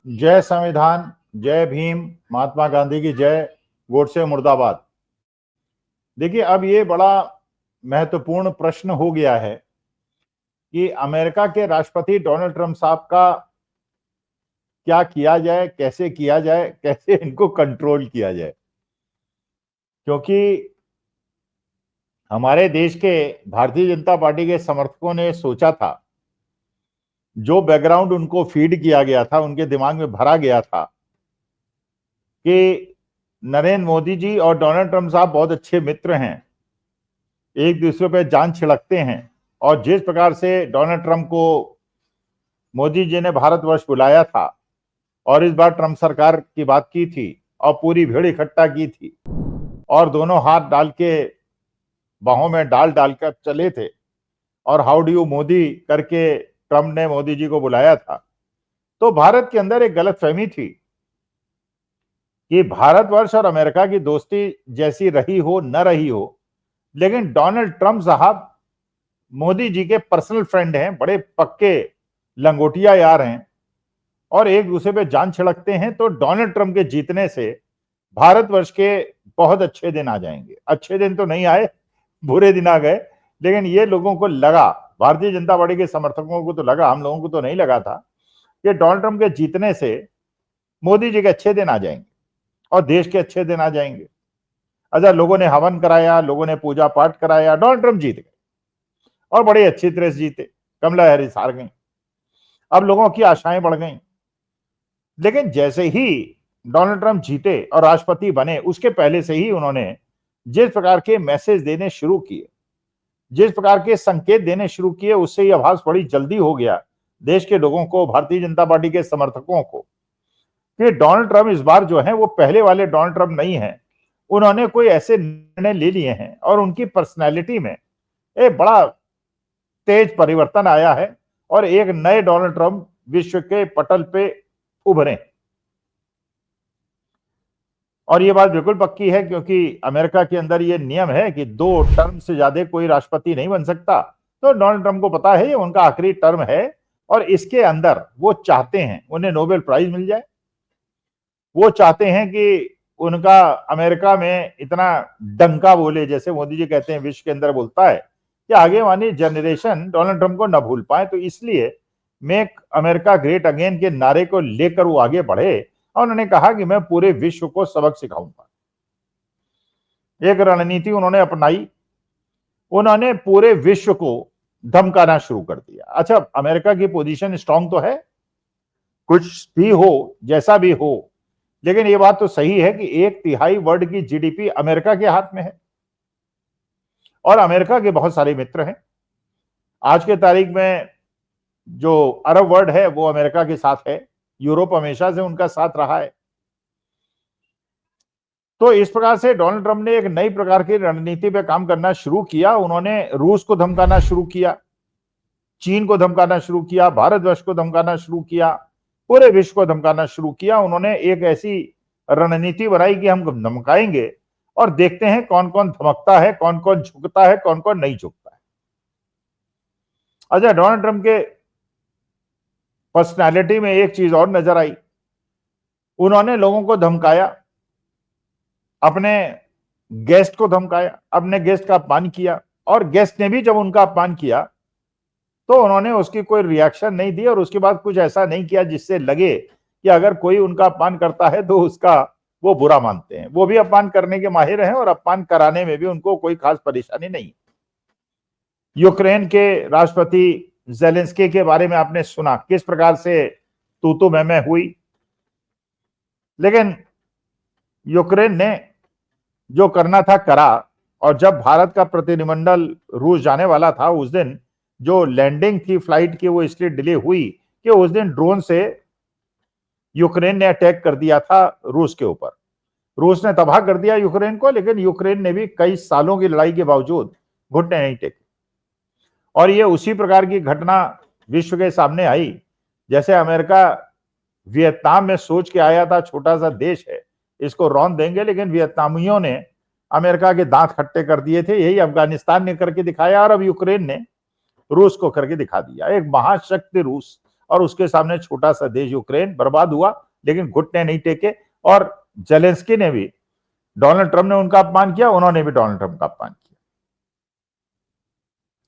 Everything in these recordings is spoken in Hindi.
जय संविधान, जय भीम, महात्मा गांधी की जय, गोडसे मुर्दाबाद। देखिए, अब ये बड़ा महत्वपूर्ण प्रश्न हो गया है कि अमेरिका के राष्ट्रपति डोनाल्ड ट्रंप साहब का क्या किया जाए, कैसे किया जाए, कैसे इनको कंट्रोल किया जाए। क्योंकि हमारे देश के भारतीय जनता पार्टी के समर्थकों ने सोचा था, जो बैकग्राउंड उनको फीड किया गया था, उनके दिमाग में भरा गया था कि नरेंद्र मोदी जी और डोनाल्ड ट्रंप साहब बहुत अच्छे मित्र हैं, एक दूसरे पे जान छिड़कते हैं। और जिस प्रकार से डोनाल्ड ट्रंप को मोदी जी ने भारतवर्ष बुलाया था और इस बार ट्रंप सरकार की बात की थी और पूरी भीड़ इकट्ठा की थी और दोनों हाथ डाल के बाहों में डाल डालकर चले थे और हाउ डू यू मोदी करके ट्रंप ने मोदी जी को बुलाया था, तो भारत के अंदर एक गलतफहमी थी कि भारतवर्ष और अमेरिका की दोस्ती जैसी रही हो न रही हो, लेकिन डोनाल्ड ट्रंप साहब मोदी जी के पर्सनल फ्रेंड हैं, बड़े पक्के लंगोटिया यार हैं और एक दूसरे पे जान छिड़कते हैं। तो डोनाल्ड ट्रंप के जीतने से भारतवर्ष के बहुत अच्छे दिन आ जाएंगे। अच्छे दिन तो नहीं आए, बुरे दिन आ गए, लेकिन ये लोगों को लगा, भारतीय जनता पार्टी के समर्थकों को तो लगा, हम लोगों को तो नहीं लगा था कि डोनाल्ड ट्रंप के जीतने से मोदी जी के अच्छे दिन आ जाएंगे और देश के अच्छे दिन आ जाएंगे। अच्छा, लोगों ने हवन कराया, लोगों ने पूजा पाठ कराया, डोनाल्ड ट्रंप जीत गए और बड़े अच्छी तरह से जीते। कमला हैरिस हार गई। अब लोगों की आशाएं बढ़ गई। लेकिन जैसे ही डोनाल्ड ट्रंप जीते और राष्ट्रपति बने, उसके पहले से ही उन्होंने जिस प्रकार के मैसेज देने शुरू किए, जिस प्रकार के संकेत देने शुरू किए, उससे यह आभास बड़ी जल्दी हो गया देश के लोगों को, भारतीय जनता पार्टी के समर्थकों को, कि डोनाल्ड ट्रंप इस बार जो है वो पहले वाले डोनाल्ड ट्रंप नहीं है। उन्होंने कोई ऐसे निर्णय ले लिए हैं और उनकी पर्सनैलिटी में एक बड़ा तेज परिवर्तन आया है और एक नए डोनाल्ड ट्रंप विश्व के पटल पे उभरे। और ये बात बिल्कुल पक्की है, क्योंकि अमेरिका के अंदर ये नियम है कि 2 टर्म से ज्यादा कोई राष्ट्रपति नहीं बन सकता। तो डोनाल्ड ट्रंप को पता है ये उनका आखिरी टर्म है और इसके अंदर वो चाहते हैं उन्हें नोबेल प्राइज मिल जाए। वो चाहते हैं कि उनका अमेरिका में इतना डंका बोले, जैसे मोदी जी कहते हैं विश्व के अंदर बोलता है, कि आगे वाली जनरेशन डोनाल्ड ट्रंप को न भूल पाए। तो इसलिए मेक अमेरिका ग्रेट अगेन के नारे को लेकर वो आगे बढ़े और उन्होंने कहा कि मैं पूरे विश्व को सबक सिखाऊंगा। एक रणनीति उन्होंने अपनाई, उन्होंने पूरे विश्व को धमकाना शुरू कर दिया। अच्छा, अमेरिका की पोजीशन स्ट्रांग तो है, कुछ भी हो, जैसा भी हो, लेकिन ये बात तो सही है कि 1/3 वर्ल्ड की जीडीपी अमेरिका के हाथ में है और अमेरिका के बहुत सारे मित्र हैं। आज के तारीख में जो अरब वर्ल्ड है वो अमेरिका के साथ है, यूरोप हमेशा से उनका साथ रहा है। तो इस प्रकार से डोनाल्ड ट्रंप ने एक नई प्रकार की रणनीति पे काम करना शुरू किया। उन्होंने रूस को धमकाना शुरू किया, चीन को धमकाना शुरू किया, भारतवर्ष को धमकाना शुरू किया, पूरे विश्व को धमकाना शुरू किया। उन्होंने एक ऐसी रणनीति बनाई कि हम धमकाएंगे और देखते हैं कौन कौन धमकता है, कौन कौन झुकता है, कौन कौन नहीं झुकता है। अच्छा, डोनाल्ड ट्रंप के पर्सनालिटी में एक चीज और नजर आई। उन्होंने लोगों को धमकाया, अपने गेस्ट को धमकाया, अपने गेस्ट का अपमान किया और गेस्ट ने भी जब उनका अपमान किया तो उन्होंने उसकी कोई रिएक्शन नहीं दी और उसके बाद कुछ ऐसा नहीं किया जिससे लगे कि अगर कोई उनका अपमान करता है तो उसका वो बुरा मानते हैं। वो भी अपमान करने के माहिर हैं और अपमान कराने में भी उनको कोई खास परेशानी नहीं। यूक्रेन के राष्ट्रपति ज़ेलेंस्की के बारे में आपने सुना किस प्रकार से तू मैं हुई, लेकिन यूक्रेन ने जो करना था करा। और जब भारत का प्रतिनिधिमंडल रूस जाने वाला था, उस दिन जो लैंडिंग थी फ्लाइट की वो इसलिए डिले हुई कि उस दिन ड्रोन से यूक्रेन ने अटैक कर दिया था रूस के ऊपर। रूस ने तबाह कर दिया यूक्रेन को, लेकिन यूक्रेन ने भी कई सालों की लड़ाई के बावजूद घुटने नहीं टेके। और ये उसी प्रकार की घटना विश्व के सामने आई जैसे अमेरिका वियतनाम में सोच के आया था, छोटा सा देश है, इसको रौंद देंगे, लेकिन वियतनामियों ने अमेरिका के दांत खट्टे कर दिए थे। यही अफगानिस्तान ने करके दिखाया और अब यूक्रेन ने रूस को करके दिखा दिया। एक महाशक्ति रूस और उसके सामने छोटा सा देश यूक्रेन बर्बाद हुआ, लेकिन घुटने नहीं टेके। और जेलेंस्की ने भी, डोनाल्ड ट्रंप ने उनका अपमान किया, उन्होंने भी डोनाल्ड ट्रंप का अपमान किया।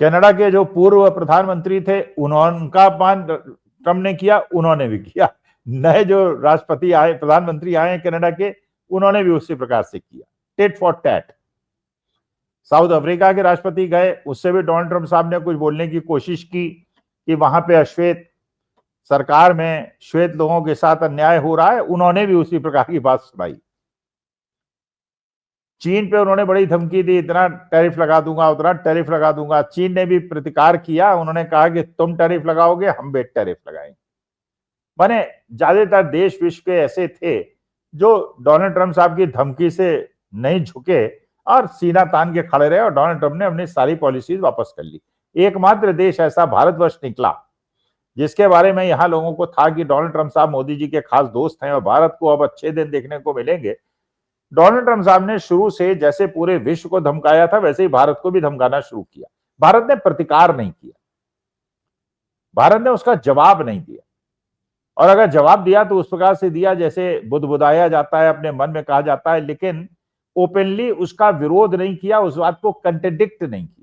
कनाडा के जो पूर्व प्रधानमंत्री थे, उनका अपमान ट्रंप ने किया, उन्होंने भी किया। नए जो राष्ट्रपति आए, प्रधानमंत्री आए कनाडा के, उन्होंने भी उसी प्रकार से किया, tit for tat. South Africa के राष्ट्रपति गए, उससे भी डोनाल्ड ट्रंप साहब ने कुछ बोलने की कोशिश की कि वहां पे अश्वेत सरकार में श्वेत लोगों के साथ अन्याय हो रहा है, उन्होंने भी उसी प्रकार की बात सुनाई। चीन पे उन्होंने बड़ी धमकी दी, इतना टैरिफ लगा दूंगा, उतना टैरिफ लगा दूंगा। चीन ने भी प्रतिकार किया, उन्होंने कहा कि तुम टैरिफ लगाओगे, हम भी टैरिफ लगाएंगे। माने ज्यादातर देश विश्व के ऐसे थे जो डोनाल्ड ट्रंप साहब की धमकी से नहीं झुके और सीना तान के खड़े रहे, और डोनाल्ड ट्रंप ने अपनी सारी पॉलिसीज वापस कर ली। एकमात्र देश ऐसा भारतवर्ष निकला जिसके बारे में यहां लोगों को था कि डोनाल्ड ट्रंप साहब मोदी जी के खास दोस्त हैं और भारत को अब अच्छे दिन देखने को मिलेंगे। डोनाल्ड ट्रंप साहब ने शुरू से जैसे पूरे विश्व को धमकाया था, वैसे ही भारत को भी धमकाना शुरू किया। भारत ने प्रतिकार नहीं किया, भारत ने उसका जवाब नहीं दिया, और अगर जवाब दिया तो उस प्रकार से दिया जैसे बुदबुदाया जाता है, अपने मन में कहा जाता है, लेकिन ओपनली उसका विरोध नहीं किया, उस बात को कंट्रडिक्ट नहीं किया।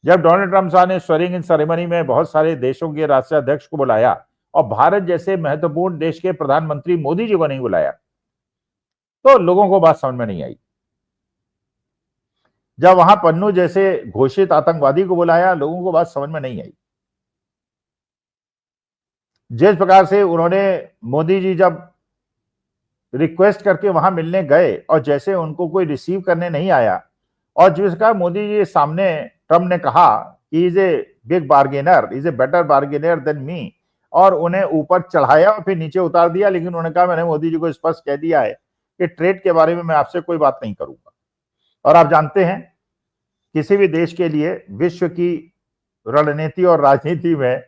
जब डोनाल्ड ट्रंप साहब ने स्वेरिंग इन सेरेमनी में बहुत सारे देशों के राष्ट्राध्यक्ष को बुलाया और भारत जैसे महत्वपूर्ण देश के प्रधानमंत्री मोदी जी को नहीं बुलाया, तो लोगों को बात समझ में नहीं आई। जब वहां पन्नू जैसे घोषित आतंकवादी को बुलाया, लोगों को बात समझ में नहीं आई। जिस प्रकार से उन्होंने, मोदी जी जब रिक्वेस्ट करके वहां मिलने गए और जैसे उनको कोई रिसीव करने नहीं आया, और जिसका मोदी जी सामने ट्रंप ने कहा कि is a big bargainer, is a better bargainer than me, और उन्हें ऊपर चढ़ाया और फिर नीचे उतार दिया। लेकिन उन्होंने कहा मैंने मोदी जी को स्पष्ट कह दिया है कि ट्रेड के बारे में मैं आपसे कोई बात नहीं करूंगा। और आप जानते हैं, किसी भी देश के लिए विश्व की रणनीति और राजनीति में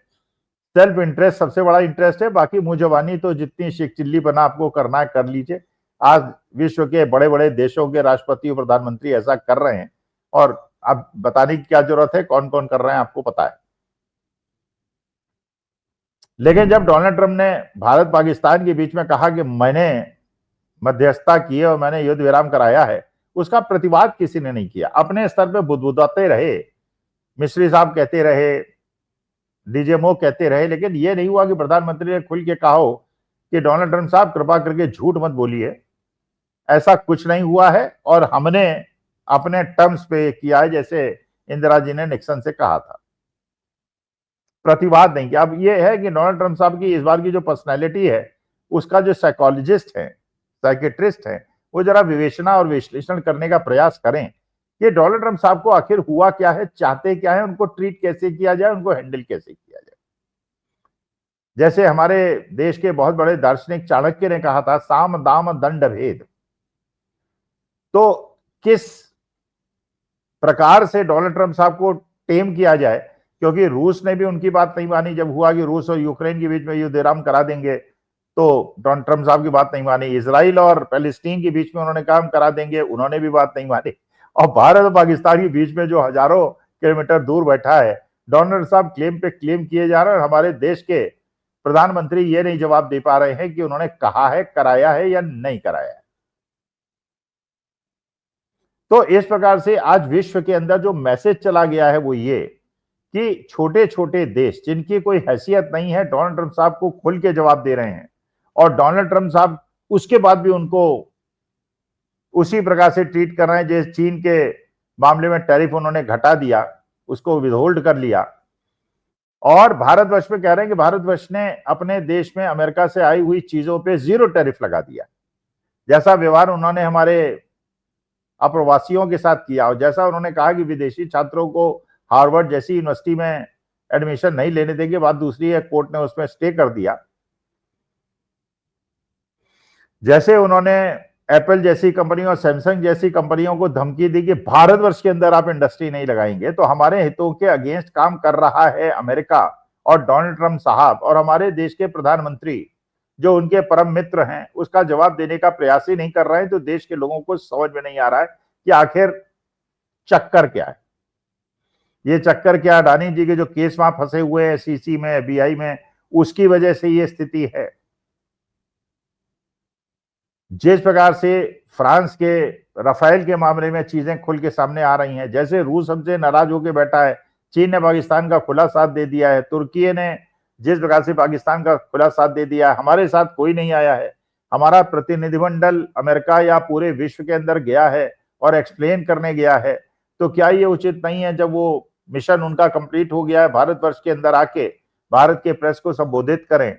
सेल्फ इंटरेस्ट सबसे बड़ा इंटरेस्ट है। बाकी मुंह जबानी तो जितनी शेख चिल्ली बना आपको करना है कर लीजिए। आज विश्व के बड़े बड़े देशों के राष्ट्रपति और प्रधानमंत्री ऐसा कर रहे हैं, और अब बताने की क्या जरूरत है, कौन कौन कर रहे हैं आपको पता है। लेकिन जब डोनाल्ड ट्रंप ने भारत पाकिस्तान के बीच में कहा कि मैंने मध्यस्थता की है और मैंने युद्ध विराम कराया है, उसका प्रतिवाद किसी ने नहीं किया। अपने स्तर पर बुदबुदाते रहे, मिश्री साहब कहते रहे, डीजेमो कहते रहे, लेकिन यह नहीं हुआ कि प्रधानमंत्री ने खुल के कहा हो कि डोनाल्ड ट्रंप साहब कृपा करके झूठ मत बोलिए, ऐसा कुछ नहीं हुआ है और हमने अपने टर्म्स पे किया है, जैसे इंदिरा जी ने निक्सन से कहा था। प्रतिवाद नहीं किया। अब यह है कि डोनाल्ड ट्रंप साहब की इस बार की जो पर्सनैलिटी है, उसका जो साइकोलॉजिस्ट है, साइकेट्रिस्ट है, वो जरा विवेचना और विश्लेषण करने का प्रयास करें कि डोनाल्ड ट्रंप साहब को आखिर हुआ क्या है, चाहते क्या है, उनको ट्रीट कैसे किया जाए, उनको हैंडल कैसे किया जाए। जैसे हमारे देश के बहुत बड़े दार्शनिक चाणक्य ने कहा था, साम दाम दंड भेद। तो किस प्रकार से डोनाल्ड ट्रंप साहब को टेम किया जाए, क्योंकि रूस ने भी उनकी बात नहीं मानी। जब हुआ कि रूस और यूक्रेन के बीच में युद्ध विराम करा देंगे, तो डोनाल्ड ट्रंप साहब की बात नहीं मानी। इजराइल और पैलेस्टीन के बीच में उन्होंने काम करा देंगे, उन्होंने भी बात नहीं मानी। और भारत और पाकिस्तान के बीच में जो हजारों किलोमीटर दूर बैठा है, डोनाल्ड साहब क्लेम पे क्लेम किए जा रहे हैं, और हमारे देश के प्रधानमंत्री ये नहीं जवाब दे पा रहे हैं कि उन्होंने कहा है, कराया है या नहीं कराया है। तो इस प्रकार से आज विश्व के अंदर जो मैसेज चला गया है वो ये कि छोटे छोटे देश जिनकी कोई हैसियत नहीं है, डोनाल्ड ट्रंप साहब को खुल के जवाब दे रहे हैं, और डोनाल्ड ट्रंप साहब उसके बाद भी उनको उसी प्रकार से ट्रीट कर रहे हैं। जैसे चीन के मामले में टैरिफ उन्होंने घटा दिया, उसको विदहोल्ड कर लिया, और भारतवर्ष में कह रहे हैं कि भारतवर्ष ने अपने देश में अमेरिका से आई हुई चीजों पे 0 टैरिफ लगा दिया। जैसा व्यवहार उन्होंने हमारे अप्रवासियों के साथ किया, और जैसा उन्होंने कहा कि विदेशी छात्रों को हार्वर्ड जैसी यूनिवर्सिटी में एडमिशन नहीं लेने देंगे, बात दूसरी है, कोर्ट ने उसमें स्टे कर दिया। जैसे उन्होंने एप्पल जैसी कंपनी और सैमसंग जैसी कंपनियों को धमकी दी कि भारतवर्ष के अंदर आप इंडस्ट्री नहीं लगाएंगे, तो हमारे हितों के अगेंस्ट काम कर रहा है अमेरिका और डोनाल्ड ट्रंप साहब, और हमारे देश के प्रधानमंत्री जो उनके परम मित्र हैं उसका जवाब देने का प्रयास ही नहीं कर रहे हैं। तो देश के लोगों को समझ में नहीं आ रहा है कि आखिर चक्कर क्या है। ये चक्कर क्या अडानी जी के जो केस वहां फंसे हुए हैं सीसी में, एफबीआई में, उसकी वजह से ये स्थिति है। जिस प्रकार से फ्रांस के राफेल के मामले में चीजें खुल के सामने आ रही हैं, जैसे रूस हमसे नाराज होकर बैठा है, चीन ने पाकिस्तान का खुला साथ दे दिया है, तुर्की ने जिस प्रकार से पाकिस्तान का खुला साथ दे दिया है, हमारे साथ कोई नहीं आया है। हमारा प्रतिनिधिमंडल अमेरिका या पूरे विश्व के अंदर गया है और एक्सप्लेन करने गया है, तो क्या ये उचित नहीं है जब वो मिशन उनका कंप्लीट हो गया है, भारतवर्ष के अंदर आके भारत के प्रेस को संबोधित करें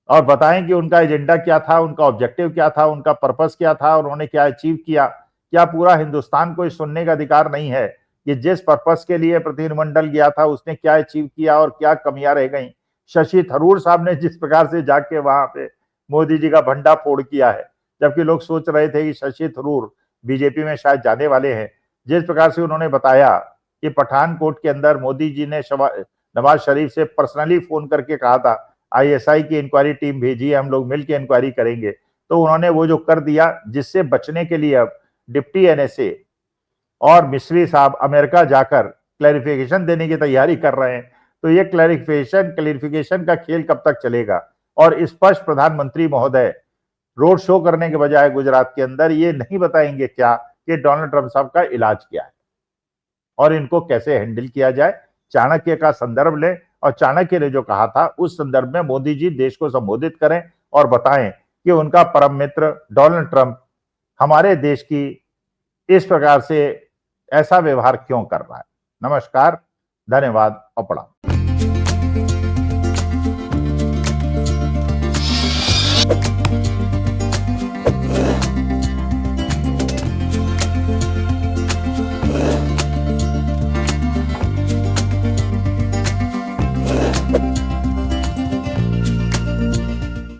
और बताएं कि उनका एजेंडा क्या था, उनका ऑब्जेक्टिव क्या था, उनका पर्पस क्या था और उन्होंने क्या अचीव किया। क्या पूरा हिंदुस्तान को सुनने का अधिकार नहीं है कि जिस पर्पस के लिए प्रतिनिधिमंडल गया था उसने क्या अचीव किया और क्या कमियां रह गई। शशि थरूर साहब ने जिस प्रकार से जाके वहां पे मोदी जी का भंडा फोड़ किया है, जबकि लोग सोच रहे थे कि शशि थरूर बीजेपी में शायद जाने वाले हैं, जिस प्रकार से उन्होंने बताया कि पठानकोट के अंदर मोदी जी ने नवाज शरीफ से पर्सनली फोन करके कहा था आईएसआई की इंक्वायरी टीम भेजी है, हम लोग मिलकर इंक्वायरी करेंगे, तो उन्होंने वो जो कर दिया, जिससे बचने के लिए अब डिप्टी एनएसए और मिस्री साहब अमेरिका जाकर क्लैरिफिकेशन देने की तैयारी कर रहे हैं। तो ये क्लैरिफिकेशन का खेल कब तक चलेगा। और स्पष्ट प्रधानमंत्री महोदय रोड शो करने के बजाय गुजरात के अंदर ये नहीं बताएंगे क्या कि डोनाल्ड ट्रंप साहब का इलाज क्या है और इनको कैसे हैंडल किया जाए। चाणक्य का संदर्भ लें और चाणक्य ने जो कहा था उस संदर्भ में मोदी जी देश को संबोधित करें और बताएं कि उनका परम मित्र डोनाल्ड ट्रंप हमारे देश की इस प्रकार से ऐसा व्यवहार क्यों कर रहा है। नमस्कार, धन्यवाद और प्रणाम।